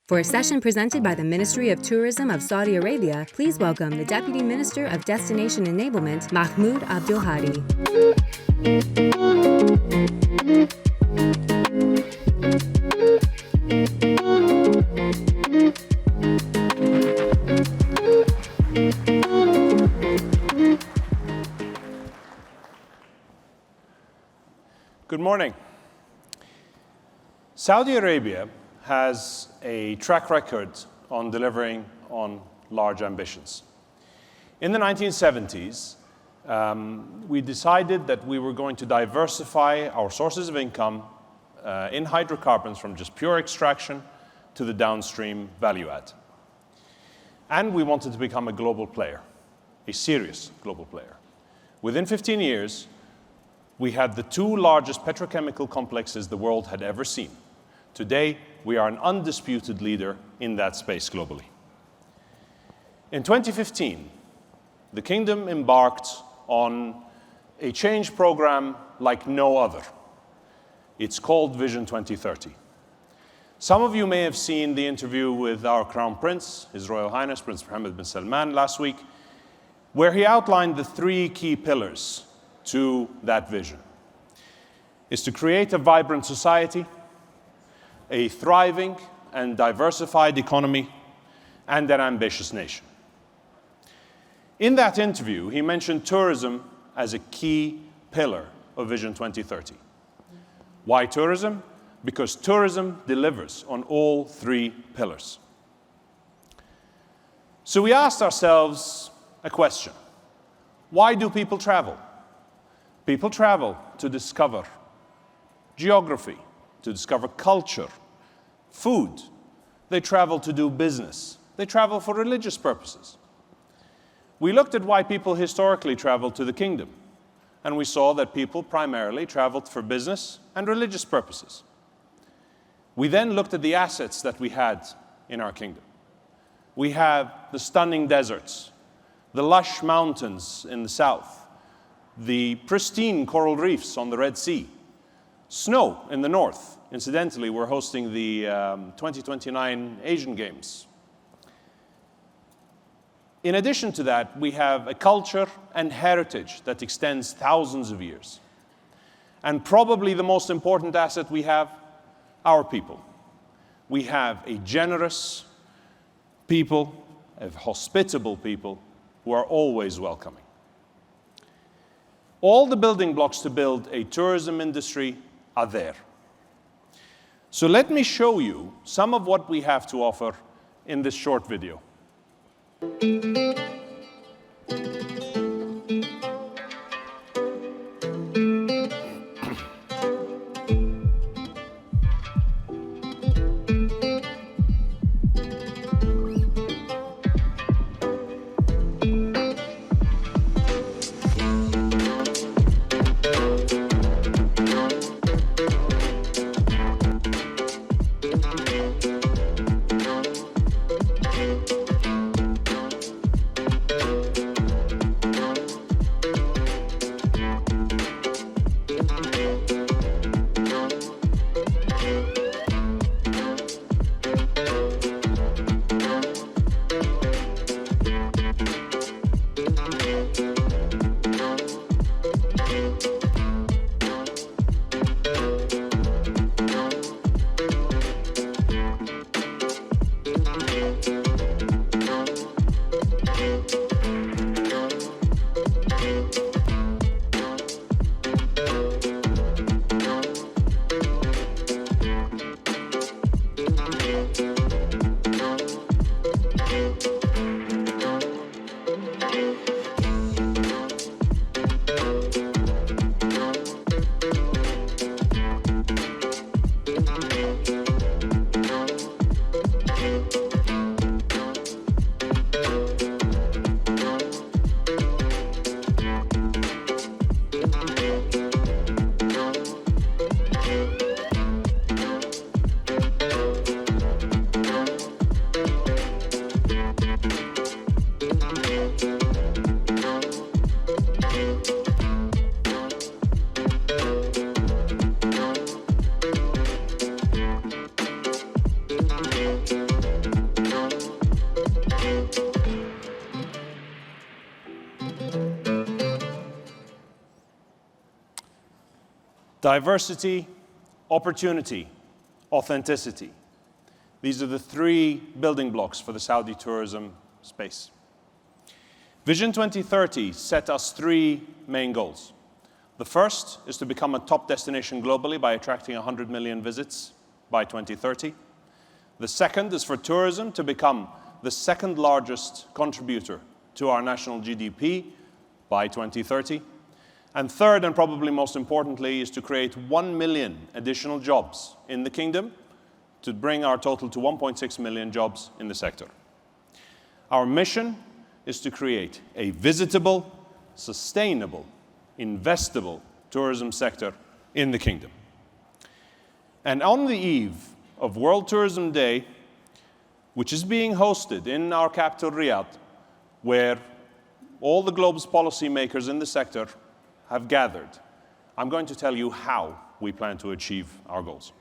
For a session presented by the Ministry of Tourism of Saudi Arabia, please welcome the Deputy Minister of Destination Enablement, Mahmoud Abdulhadi. Good morning. Saudi Arabia has a track record on delivering on large ambitions. In the 1970s, we decided that we were going to diversify our sources of income in hydrocarbons from just pure extraction to the downstream value add. And we wanted to become a global player, a serious global player. Within 15 years, we had the two largest petrochemical complexes the world had ever seen. Today, we are an undisputed leader in that space globally. In 2015, the Kingdom embarked on a change program like no other. It's called Vision 2030. Some of you may have seen the interview with our Crown Prince, His Royal Highness Prince Mohammed bin Salman last week, where he outlined the three key pillars to that vision. It's to create a vibrant society, a thriving and diversified economy, and an ambitious nation. In that interview, he mentioned tourism as a key pillar of Vision 2030. Why tourism? Because tourism delivers on all three pillars. So we asked ourselves a question. Why do people travel? People travel to discover geography, to discover culture, food. They travel to do business. They travel for religious purposes. We looked at why people historically traveled to the kingdom, and we saw that people primarily traveled for business and religious purposes. We then looked at the assets that we had in our kingdom. We have the stunning deserts, the lush mountains in the south, the pristine coral reefs on the Red Sea, snow in the north. Incidentally, we're hosting the 2029 Asian Games. In addition to that, we have a culture and heritage that extends thousands of years. And probably the most important asset we have, our people. We have a generous people, a hospitable people who are always welcoming. All the building blocks to build a tourism industry are there. So let me show you some of what we have to offer in this short video. Diversity, opportunity, authenticity. These are the three building blocks for the Saudi tourism space. Vision 2030 set us three main goals. The first is to become a top destination globally by attracting 100 million visits by 2030. The second is for tourism to become the second largest contributor to our national GDP by 2030. And third, and probably most importantly, is to create 1 million additional jobs in the kingdom to bring our total to 1.6 million jobs in the sector. Our mission is to create a visitable, sustainable, investable tourism sector in the kingdom. And on the eve of World Tourism Day, which is being hosted in our capital, Riyadh, where all the globe's policymakers in the sector have gathered, I'm going to tell you how we plan to achieve our goals.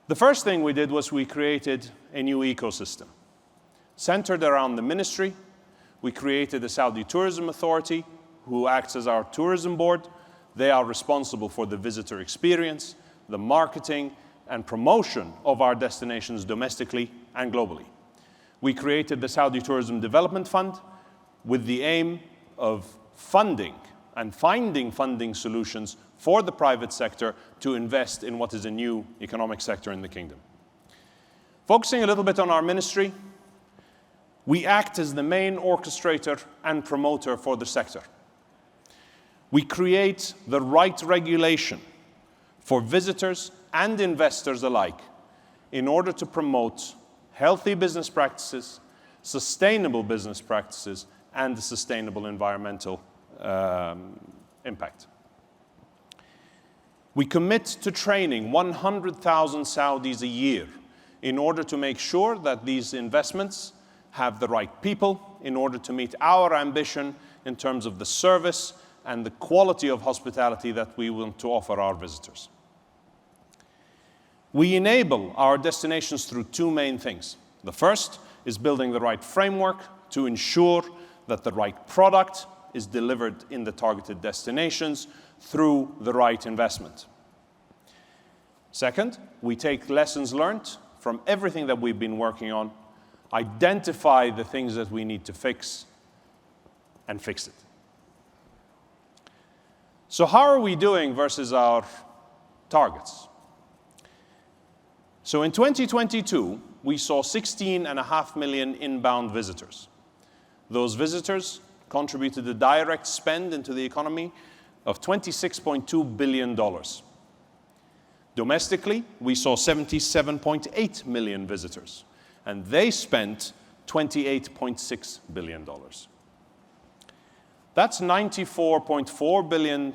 The first thing we did was we created a new ecosystem. Centered around the ministry, we created the Saudi Tourism Authority, who acts as our tourism board. They are responsible for the visitor experience, the marketing, and promotion of our destinations domestically and globally. We created the Saudi Tourism Development Fund with the aim of funding and finding funding solutions for the private sector to invest in what is a new economic sector in the kingdom. Focusing a little bit on our ministry, we act as the main orchestrator and promoter for the sector. We create the right regulation for visitors and investors alike in order to promote healthy business practices, sustainable business practices, and the sustainable environmental impact. We commit to training 100,000 Saudis a year in order to make sure that these investments have the right people in order to meet our ambition in terms of the service and the quality of hospitality that we want to offer our visitors. We enable our destinations through two main things. The first is building the right framework to ensure that the right product is delivered in the targeted destinations through the right investment. Second, we take lessons learned from everything that we've been working on, identify the things that we need to fix, and fix it. So how are we doing versus our targets? So in 2022, we saw 16.5 million inbound visitors. Those visitors contributed a direct spend into the economy of $26.2 billion. Domestically, we saw 77.8 million visitors, and they spent $28.6 billion. That's 94.4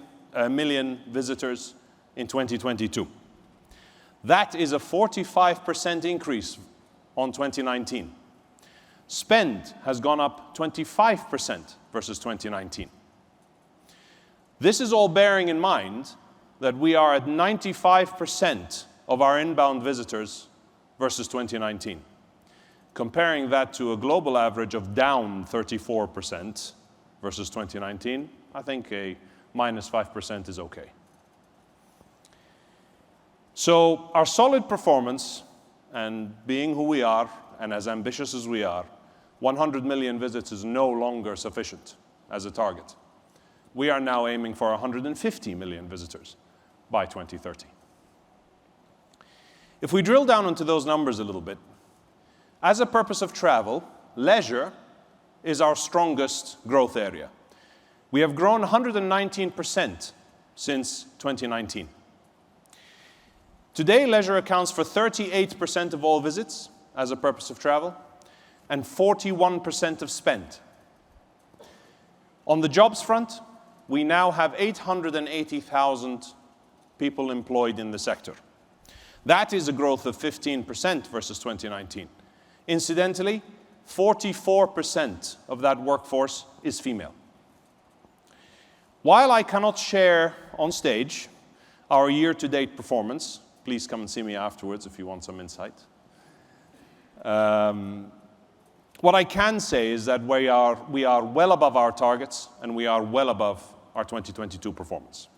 million visitors in 2022. That is a 45% increase on 2019. Spend has gone up 25% versus 2019. This is all bearing in mind that we are at 95% of our inbound visitors versus 2019. Comparing that to a global average of down 34% versus 2019, I think a minus 5% is okay. So our solid performance, and being who we are and as ambitious as we are, 100 million visits is no longer sufficient as a target. We are now aiming for 150 million visitors by 2030. If we drill down into those numbers a little bit, as a purpose of travel, leisure is our strongest growth area. We have grown 119% since 2019. Today, leisure accounts for 38% of all visits as a purpose of travel and 41% of spend. On the jobs front, we now have 880,000 people employed in the sector. That is a growth of 15% versus 2019. Incidentally, 44% of that workforce is female. While I cannot share on stage our year-to-date performance, please come and see me afterwards if you want some insight. What I can say is that we are well above our targets and we are well above our 2022 performance.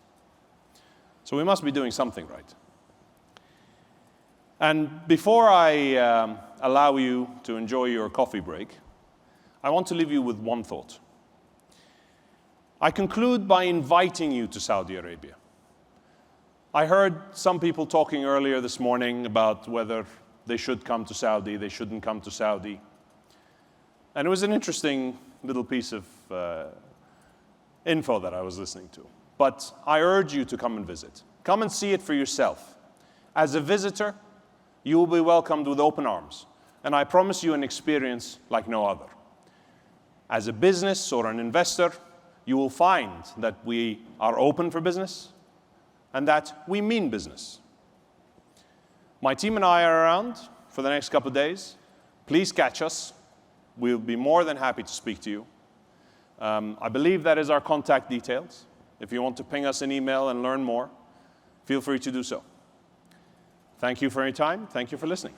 So we must be doing something right. And before I allow you to enjoy your coffee break, I want to leave you with one thought. I conclude by inviting you to Saudi Arabia. I heard some people talking earlier this morning about whether they should come to Saudi, they shouldn't come to Saudi. And it was an interesting little piece of info that I was listening to. But I urge you to come and visit. Come and see it for yourself. As a visitor, you will be welcomed with open arms. And I promise you an experience like no other. As a business or an investor, you will find that we are open for business and that we mean business. My team and I are around for the next couple of days. Please catch us. We'll be more than happy to speak to you. I believe that is our contact details. If you want to ping us an email and learn more, feel free to do so. Thank you for your time. Thank you for listening.